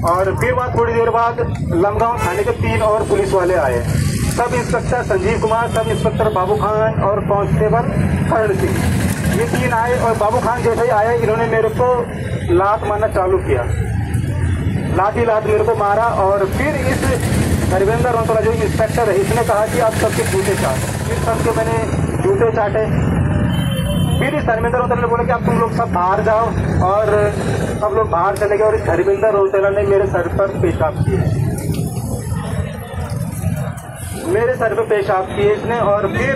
और फिर बाद थोड़ी देर बाद लमगांव थाने के 3 और पुलिस वाले आए। Sub inspector Sanjeev Kumar, sub inspector बाबू खान और कांस्टेबल करण सिंह, ये 3 आए। और बाबू खान जैसे ही आए इन्होंने मेरे को लात मारना चालू किया, लात मेरे को मारा। और फिर इस धर्मेंद्र रोंतला जो इंस्पेक्टर है इसने कहा कि आप सबके जूते चाटे। फिर सबके मैंने जूते चाटे। फिर इस धर्मेंद्र रोंतला ने बोला कि अब तुम लोग सब बाहर जाओ, और सब लोग बाहर चले गए। और इस धर्मेंद्र रोंतला ने मेरे सर पर पेशाब किए, मेरे सर पे पेशाब किए इसने। और फिर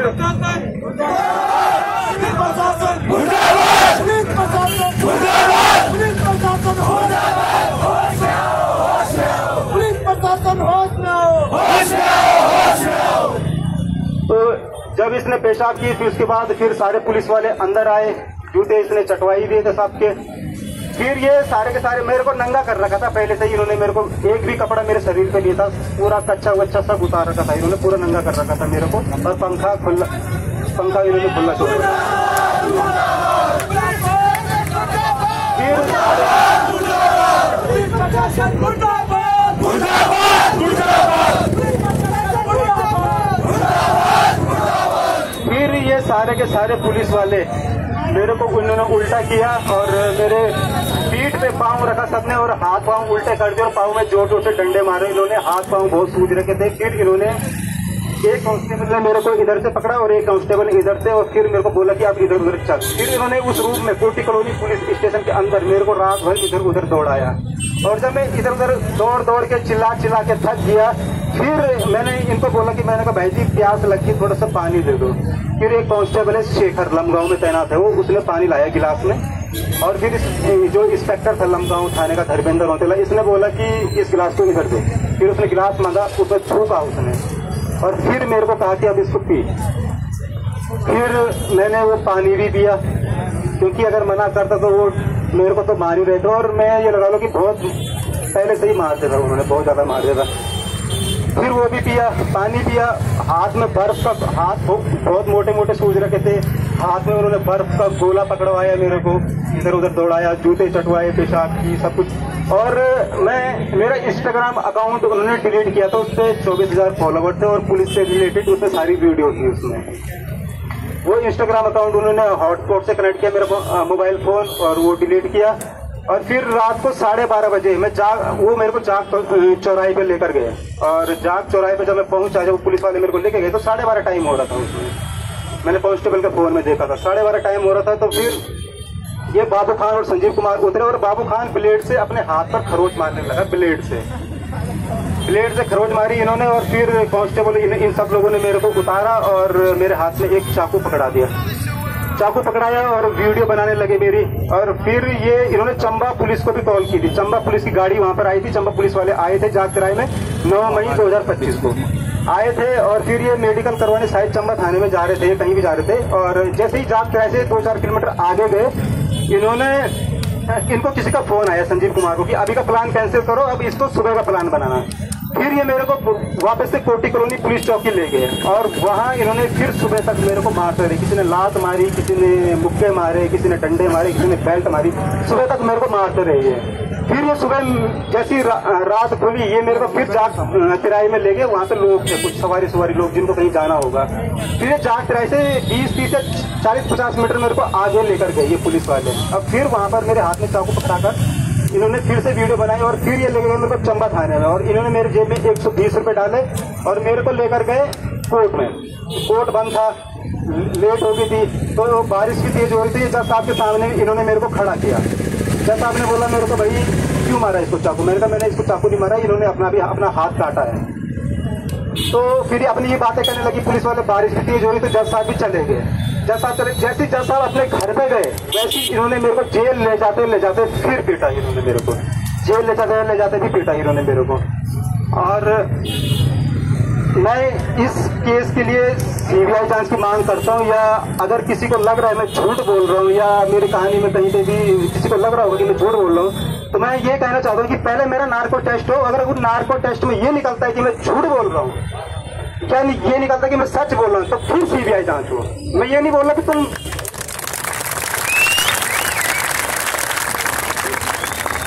तो जब इसने पेशाब की फिर उसके बाद फिर सारे पुलिस वाले अंदर आए, जूते इसने चटवाई दिए थे सबके। फिर ये सारे के सारे मेरे को नंगा कर रखा था पहले से ही इन्होंने, मेरे को एक भी कपड़ा मेरे शरीर पे नहीं था, पूरा कच्चा वच्चा सब उतार रखा था इन्होंने, पूरा नंगा कर रखा था मेरे को। और पंखा इन्होंने खुला छोड़ दिया। फिर ये सारे के सारे पुलिस वाले मेरे को उन्होंने उल्टा किया और मेरे पीठ पे पाँव रखा सबने, और हाथ पाँव उल्टे कर दिए और पाँव में जोर जोर से डंडे मारे इन्होंने। हाथ पाँव बहुत सूज रखे थे। फिर इन्होंने एक कांस्टेबल ने मेरे को इधर से पकड़ा और एक कांस्टेबल इधर से, और फिर मेरे को बोला कि आप इधर उधर चल। फिर इन्होंने उस रूम में कोटी कॉलोनी पुलिस स्टेशन के अंदर मेरे को रात भर इधर उधर दौड़ाया। और जब मैं इधर उधर दौड़ के चिल्ला के थक गया, फिर मैंने इनको बोला कि मैंने कहा भाई जी प्यास लगी, थोड़ा सा पानी दे दो। फिर एक कांस्टेबल है शेखर, लमगांव में तैनात है वो, उसने पानी लाया गिलास में। और फिर जो इंस्पेक्टर था लमगांव थाने का धर्मेंद्र रोंतला, इसने बोला कि इस गिलास को इधर दे। फिर उसने गिलास मांगा, उसमें थूका उसने, और फिर मेरे को कहा कि अब इसको पी। फिर मैंने वो पानी भी पिया, क्योंकि अगर मना करता तो वो मेरे को तो मार ही रहे थे। और मैं ये लगा लो कि बहुत पहले से ही मार देता, उन्होंने बहुत ज्यादा मार देता। फिर वो भी पिया, पानी पिया। हाथ में बर्फ का, हाथ बहुत मोटे मोटे सूज रखे थे, हाथ में उन्होंने बर्फ का गोला पकड़वाया मेरे को, इधर उधर दौड़ाया, जूते चटवाए, पेशाब की, सब कुछ। और मेरा इंस्टाग्राम अकाउंट उन्होंने डिलीट किया था, उस पर 24,000 फॉलोवर थे और पुलिस से रिलेटेड उसमें सारी वीडियो थी उसमें। वो इंस्टाग्राम अकाउंट उन्होंने हॉटस्पॉट से कनेक्ट किया मेरा मोबाइल फोन, और वो डिलीट किया। और फिर रात को 12:30 बजे मैं वो मेरे को जाग चौराहे पे लेकर गए, और जाग चौराहे पे जब मैं पहुंचा, जब पुलिस वाले मेरे को लेके गए तो 12:30 टाइम हो रहा था उसमें। मैंने कांस्टेबल के फोन में देखा था 12:30 टाइम हो रहा था। तो फिर ये बाबू खान और संजीव कुमार उतरे, और बाबू खान ब्लेड से अपने हाथ पर खरोच मारने लगा, ब्लेड से खरोच मारी इन्होंने। और फिर कांस्टेबल इन सब लोगों ने मेरे को उतारा और मेरे हाथ में एक चाकू पकड़ा दिया, चाकू पकड़ाया और वीडियो बनाने लगे मेरी। और फिर ये इन्होंने चंबा पुलिस को भी कॉल की थी, चंबा पुलिस की गाड़ी वहां पर आई थी, चंबा पुलिस वाले आए थे जाग किराए में 9 मई 2025 को आए थे। और फिर ये मेडिकल करवाने शायद चंबा थाने में जा रहे थे, कहीं भी जा रहे थे। और जैसे ही जाग किराए से 2-4 किलोमीटर आगे गए, इनको किसी का फोन आया संजीव कुमार को कि अभी का प्लान कैंसिल करो, अब इसको सुबह का प्लान बनाना। फिर ये मेरे को वापस से कोटी कॉलोनी पुलिस चौकी ले गए, और वहाँ इन्होंने फिर सुबह तक मेरे को मारते रहे। किसी ने लात मारी, किसी ने मुक्के मारे, किसी ने डंडे मारे, किसी ने बेल्ट मारी, सुबह तक मेरे को मारते रहे ये। फिर ये सुबह जैसी रात खुली, ये मेरे को फिर जाग किराए में ले गए। वहाँ से लोग थे कुछ सवारी लोग जिनको कहीं जाना होगा। फिर ये जाग किराए से 20-30 या 40-50 मीटर मेरे को आगे लेकर गए ये पुलिस वाले। अब फिर वहाँ पर मेरे हाथ में चाकू पकड़ाकर इन्होंने फिर से वीडियो बनाई, और फिर ये ले गए मेरे को चंबा थाने में। और इन्होंने मेरे जेब में 120 रुपए डाले और मेरे को लेकर गए कोर्ट में। कोर्ट बंद था, लेट हो गई थी, तो बारिश भी तेज हो रही थी। जज साहब के सामने इन्होंने मेरे को खड़ा किया। जज साहब ने बोला मेरे को, भाई क्यों मारा इसको चाकू? मैंने कहा मैंने इसको चाकू नहीं मारा, इन्होंने अपना हाथ काटा है। तो फिर अपनी ये बातें करने लगी पुलिस वाले। बारिश भी तेज हो रही, तो जज साहब भी चले गए। जज साहब चले, जैसे जज साहब अपने घर पे गए, वैसे इन्होंने मेरे को जेल ले जाते फिर पीटा इन्होंने मेरे को, जेल ले जाते भी पीटा इन्होंने मेरे को। और मैं इस केस के लिए सीबीआई जांच की मांग करता हूं, या अगर किसी को लग रहा है मैं झूठ बोल रहा हूं, या मेरी कहानी में कहीं पे भी किसी को लग रहा होगा कि मैं झूठ बोल रहा हूं, तो मैं ये कहना चाहता हूं कि पहले मेरा नार्को टेस्ट हो। अगर उस नार्को टेस्ट में ये निकलता है कि मैं झूठ बोल रहा हूँ, क्या ये निकलता कि मैं सच बोल रहा हूँ, तो फिर सीबीआई जांच हो। मैं ये नहीं बोल रहा कि तुम,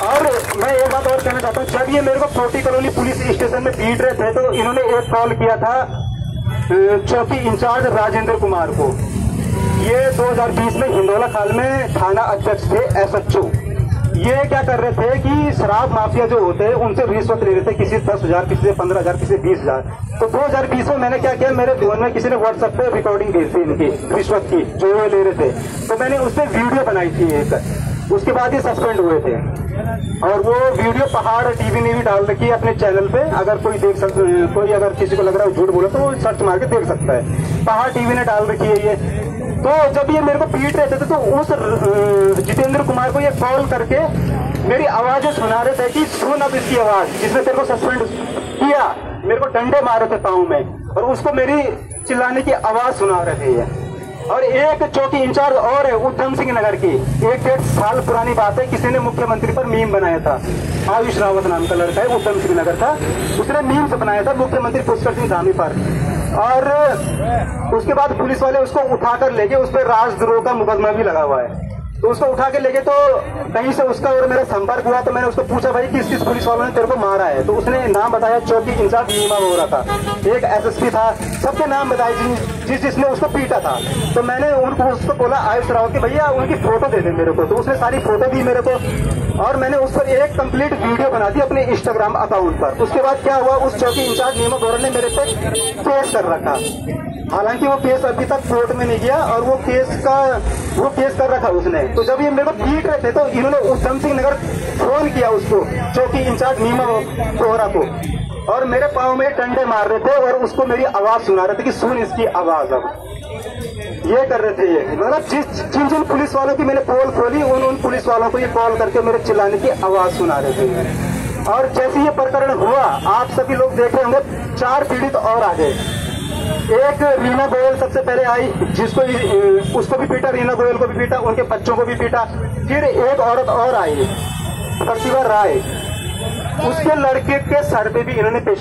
और मैं एक बात और कहना चाहता हूँ, जब ये मेरे को फोर्टी कॉलोनी पुलिस स्टेशन में पीट रहे थे तो इन्होंने एक कॉल किया था चौकी इंचार्ज राजेंद्र कुमार को। ये 2020 में हिंडोला खाल में थाना अध्यक्ष थे SHO। ये क्या कर रहे थे कि शराब माफिया जो होते हैं उनसे रिश्वत ले रहे थे, किसी 10,000, किसी से 15,000, किसी से 20,000। तो 2020 में मैंने क्या किया, मेरे फोन में किसी ने व्हाट्सएप पे रिकॉर्डिंग भेज थी इनकी रिश्वत की जो ये ले रहे थे, तो मैंने उस पर वीडियो बनाई थी एक। उसके बाद ये सस्पेंड हुए थे और वो वीडियो पहाड़ टीवी ने भी डाल रखी है अपने चैनल पे। अगर कोई देख सकते, कोई अगर किसी को लग रहा है झूठ बोला तो वो सर्च मार के देख सकता है। पहाड़ टीवी ने डाल रखी है ये। तो जब ये मेरे को पीट रहे थे तो उस जितेंद्र कुमार को ये कॉल करके मेरी आवाजें सुना रहे थे कि सुन अब इसकी आवाज, जिसने तेरे को सस्पेंड किया, मेरे को डंडे मारे थे पाँव में और उसको मेरी चिल्लाने की आवाज सुना रहे थे ये। और एक चौकी इंचार्ज और है उधम सिंह नगर की, 1-1.5 साल पुरानी बात है, किसी ने मुख्यमंत्री पर मीम बनाया था। आयुष रावत नाम का लड़का है, उधम सिंह नगर का, उसने मीम से बनाया था मुख्यमंत्री पुष्कर सिंह धामी पर। और उसके बाद पुलिस वाले उसको उठाकर लेके, उस पर राजद्रोह का मुकदमा भी लगा हुआ है। तो उसको उठा के लेके तो कहीं से उसका और मेरा संपर्क हुआ, तो मैंने उसको पूछा भाई किस किस पुलिस वालों ने तेरे को मारा है, तो उसने नाम बताया चौकी इंचार्ज नीमा बोरा था, एक SSP था, सबके नाम बताए जिसने उसको पीटा था। तो मैंने उसको बोला आयुष रावत की भैया उनकी फोटो दे दे मेरे को, तो उसने सारी फोटो दी मेरे को और मैंने उस पर एक कंप्लीट वीडियो बना दी अपने इंस्टाग्राम अकाउंट पर। उसके बाद क्या हुआ, उस चौकी इंचार्ज नीमा बोरा ने मेरे पे केस कर रखा। हालांकि वो केस अभी तक कोर्ट में नहीं गया और वो केस कर रखा उसने। तो जब ये मेरे को पीट रहे थे तो इन्होंने उधम सिंह नगर फोन किया उसको, चौकी इंचार्ज नीमा बोरा को, और मेरे पाँव में डंडे मार रहे थे और उसको मेरी आवाज सुना रहे थे कि सुन इसकी आवाज। अब ये कर रहे थे ये, मतलब जिन पुलिस वालों की मैंने पोल खोली उन पुलिस वालों को ये कॉल करके मेरे चिल्लाने की आवाज सुना रहे थे। और जैसे ये प्रकरण हुआ, आप सभी लोग देख रहे होंगे, 4 पीड़ित और आ गए। एक रीना गोयल सबसे पहले आई, जिसको उसको भी पीटा, रीना गोयल को भी पीटा, उनके बच्चों को भी पीटा। फिर एक औरत और आई, प्रतिभा राय, उसके लड़के के सर पे भी इन्होंने पेशा